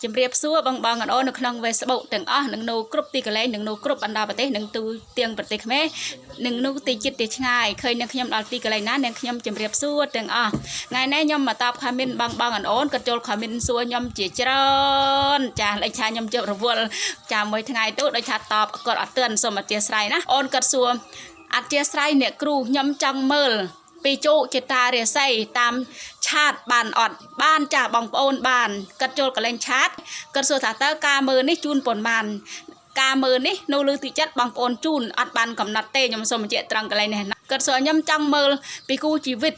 ជំរាបសួរបងអនៅក្នុង Facebook ទាំងអស់នឹងនៅគ្រប់ទីកន្លែងនឹងនៅគ្រប់បណ្ដាប្រទេសនឹងទូទាំងប្រទេសខ្មែរនឹងនៅទីជិតទីឆ្ងាយឃើញនឹងខ្ញុំដល់ទីកន្លែងណានឹងខ្ញុំជំរាបសួរទាំងអស់ថ្ងៃនេះខ្ញុំមកតប comment បងគាត់ចូល comment សួរខ្ញុំជាច្រើនចាលេខថាខ្ញុំជប់រវល់ចាមួយថ្ងៃទៅដូចថាតបគាត់អត់ទឿនសូមអធិស្ឋានណាអូនគាត់សួរអធិស្ឋានអ្នកគ្រូខ្ញុំចង់មើលពីជោចេតារាសីតាមឆាតបានអត់បានចាបងប្អូនបានកាត់ចូលកលែងឆាតគាត់សួរថាតើការមើលនេះជូនប៉ុន្មានការមើលនេះនៅលើទីចិត្តបងប្អូនជូនអត់បានកំណត់ទេខ្ញុំសូមបញ្ជាក់ត្រង់កលែងនេះណាគាត់សួរខ្ញុំចង់មើលពីគូជីវិត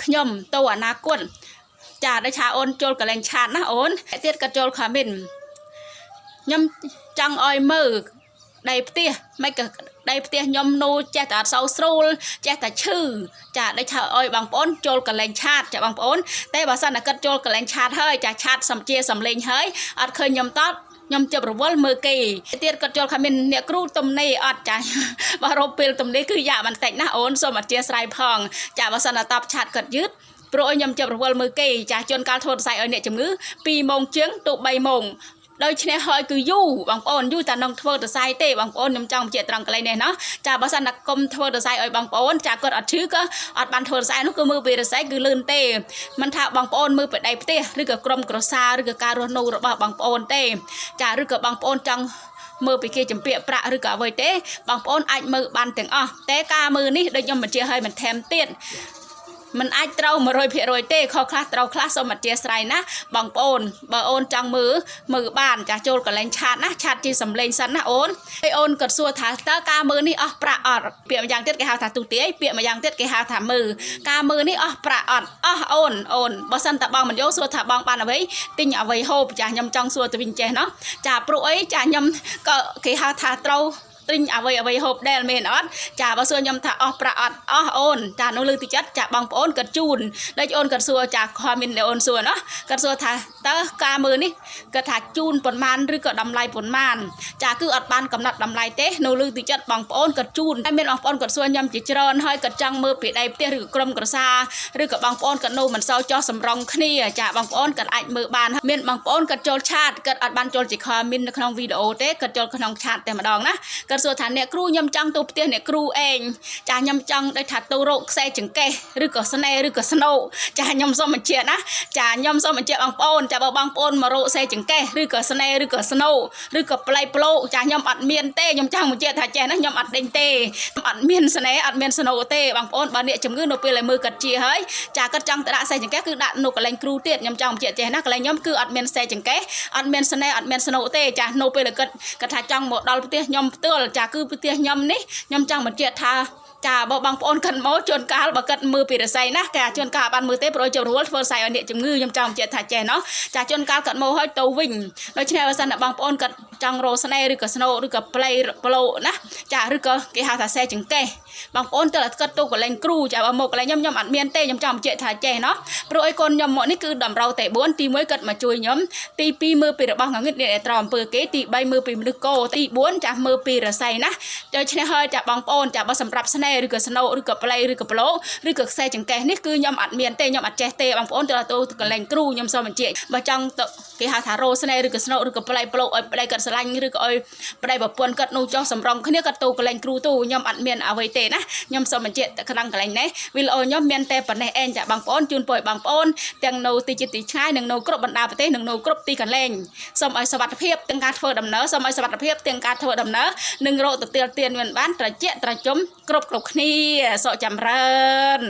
ខ្ញុំទៅអនាគតចាដូចថាអូនចូលកលែងឆាតណាអូនទៀតគាត់ចូល comment ខ្ញុំចង់ឲ្យមើលដៃផ្ទះមិនក៏ដៃផ្ទះខ្ញុំនៅចេះតែអត់សូវស្រួលចេះតែឈឺចាដូចថាឲ្យបងប្អូនចូលកលែងឆាតចាបងប្អូនតែបើសិនតែគាត់ចូលកលែងឆាតហើយចាឆាតសំជាសំលេងហើយអត់ឃើញខ្ញុំតបខ្ញុំជិបរវល់មើលគេទៀតគាត់ចូល comment អ្នកគ្រូទំនេរអត់ចាបើរកពេលទំនេរគឺយ៉ាបន្តិចណាអូនសូមអធិស្ឋានផងចាបើសិនតែតបឆាតគាត់យឺតព្រោះខ្ញុំជិបរវល់មើលគេចាជួនកាលធ្វើសរសៃឲ្យអ្នកជំងឺ2 ម៉ោងជាងទៅ3 ម៉ោងដោយឈ្នះហើយគឺយូរបងប្អូនយូរតែនឹងធ្វើសរសៃទេបងប្អូនខ្ញុំចង់បញ្ជាក់ត្រង់កន្លែងនេះណាចាបើសិនតែគុំធ្វើសរសៃឲ្យបងប្អូនចាគាត់អត់ឈឺក៏អត់បានធ្វើសរសៃនោះគឺមើលពីសរសៃគឺលឿនទេមិនថាបងប្អូនមើលពីដៃផ្ទះឬក៏ក្រុមគ្រួសារឬក៏ការរស់នៅរបស់បងប្អូនទេចាឬក៏បងប្អូនចង់មើលពីគេចម្ពាក់ប្រាក់ឬក៏អ្វីទេបងប្អូនអាចមើលបានទាំងអស់តែការមើលនេះដូចខ្ញុំបញ្ជាក់ឲ្យបន្ថែមទៀតมันអាចត្រូវ 100% ទេខុសខ្លះត្រូវខ្លះសូមអធិស្ឋានណាបងប្អូនបើអូនចង់មើលបានចាចូលកលែងឆាតណាឆាតជាសំឡេងសិនណាអូនហើយអូនក៏សួរថាតើការមើលនេះអស់ប្រាក់អត់ពាក្យម្យ៉ាងទៀតគេហៅថាទូទាយពាក្យម្យ៉ាងទៀតគេហៅថាមើលការមើលនេះអស់ប្រាក់អត់អស់អូនបើសិនតែបងមិនយកសួរថាបងបានអ្វីទិញអ្វីហូបចាខ្ញុំចង់សួរទៅវិញចេះណោះចាព្រោះអីចាខ្ញុំក៏គេហៅថាត្រូវទិញអ្វីហូបដែលមែនអត់ចាបើសួរខ្ញុំថាអស់ប្រាក់អត់អស់អូនចានៅលើទីចិត្តចាបងប្អូនគាត់ជូនដូចអូនគាត់សួរចាខមមិនអូនសួរណោះគាត់សួរថាតើការមើលនេះគាត់ថាជូនប៉ុន្មានឬក៏តម្លៃប៉ុន្មានចាគឺអត់បានកំណត់តម្លៃទេនៅលើទីចិត្តបងប្អូនគាត់ជូនតែមានបងប្អូនគាត់សួរខ្ញុំជាច្រើនហើយគាត់ចង់មើលពីដៃផ្ទះឬក៏ក្រុមគ្រួសារឬក៏បងប្អូនគាត់នៅមិនសូវចោះសម្រងគ្នាចាបងប្អូនគាត់អាចមើលបានមានបងប្អូនគាត់ចូលឆាតគាត់អត់បានចូលជាខមមិននៅក្នុងវីដេអូទេគាត់ចូលក្នុងឆាតតែម្ដងណាគាត់សួរថាអ្នកគ្រូខ្ញុំចង់ទៅផ្ទះអ្នកគ្រូឯងចាខ្ញុំចង់ដូចថាទៅរកខ្សែចង្កេះឬក៏ស្នេហ៍ឬក៏ស្នូកចាខ្ញុំសូមបញ្ជាក់ណាចាខ្ញុំសូមបញ្ជាក់បងប្អូនចាបើបងប្អូនមករកខ្សែចង្កេះឬក៏ស្នេហ៍ឬក៏ស្នូកឬក៏ប្លែកប្លោកចាខ្ញុំអត់មានទេខ្ញុំចង់បញ្ជាក់ថាចេះណាខ្ញុំអត់ដេញទេអត់មានស្នេហ៍អត់មានស្នូកទេបងប្អូនបើអ្នកជំងឺនៅពេលឲ្យមើលកាត់ជាហើយចាគាត់ចង់ទៅដាក់ខ្សែចង្កេះគឺដាក់នៅកន្លែងគ្រូទៀតខ្ញុំចង់បញ្ជាក់ចេះណាកន្លែងខ្ញុំគឺអត់មានខ្សែចង្កេះអត់មានស្នេហ៍អត់មានស្នូកទេចានៅពេលគាត់ថាចង់មកដល់ផ្ទះខ្ញុំផ្ទាល់ចាគឺផ្ទះខ្ញុំនេះខ្ញុំចង់បញ្ជាក់ថាចាបើបងប្អូនគាត់មកជួនកាលបើគាត់មើលពីរស័យណាគេជួនកាលបានមើលទេព្រោះចូលរួលធ្វើស័យឲ្យអ្នកជំងឺខ្ញុំចង់បញ្ជាក់ថាចេះណោះចាជួនកាលគាត់មកហើយទៅវិញដូច្នេះបើសិនតែបងប្អូនគាត់ចង់រកស្នេហ៍ឬក៏ស្នូឬក៏ប្លេប្លោណាចាឬក៏គេហៅថាខ្សែចង្កេះបងប្អូនទៅគាត់ទៅកន្លែងគ្រូចាបើមកកន្លែងខ្ញុំអត់មានទេខ្ញុំចង់បញ្ជាក់ថាចេះណោះព្រោះឲ្យកូនខ្ញុំមកនេះគឺតម្រូវតែ4ទី1គាត់មកជួយខ្ញុំទី2មើលពីរបស់ងងឹតអ្នកត្រង់អំពើគេទី3មើលពីមនុស្សគោទី4ចាមើលពីរស័យណាដូច្នេះហើយចាបងប្អូនចាបើសម្រាប់ស្នេហ៍ឬក៏ស្នូឬក៏ប្លេឬក៏ប្លោឬក៏ខ្សែចង្កេះនេះគឺខ្ញុំអត់មានទេខ្ញុំអត់ចេះទេបងប្អូនទៅកន្លែងគ្រូខ្ញុំសូមបញ្ជាក់បើចង់ទៅគេហៅថារោស្នេហ៍ឬក៏ស្នូឬក៏ប្លេប្លោឲ្យប្លេគាត់ស្រឡាញ់ឬក៏ឲ្យប្លេប្រពន្ធគាត់នោះចោះសម្រងគ្នាគាត់ទៅកន្លែងគ្រូទៅខ្ញុំអត់មានអ្វីទេណាខ្ញុំសូមបញ្ជាក់ក្នុងកន្លែងនេះវីដេអូខ្ញុំមានតែប៉ុណ្ណេះឯងចាបងប្អូនជូនពរឲ្យបងប្អូនទាំងនៅទីជិតទីឆ្ងាយនិងនៅគ្រប់បណ្ដាប្រទេសនិងនៅគ្រប់ទីកន្លែងសូមឲ្យសុវត្ថិភាពទាំងការធ្វើដំណើរសូមឲ្យសុវត្ថិភាពទាំងការធ្វើដំណើរនិងរកទៅទាល់ទានមានបានត្រជាក់ត្រជុំគ្រប់គ្នាសុខចម្រើន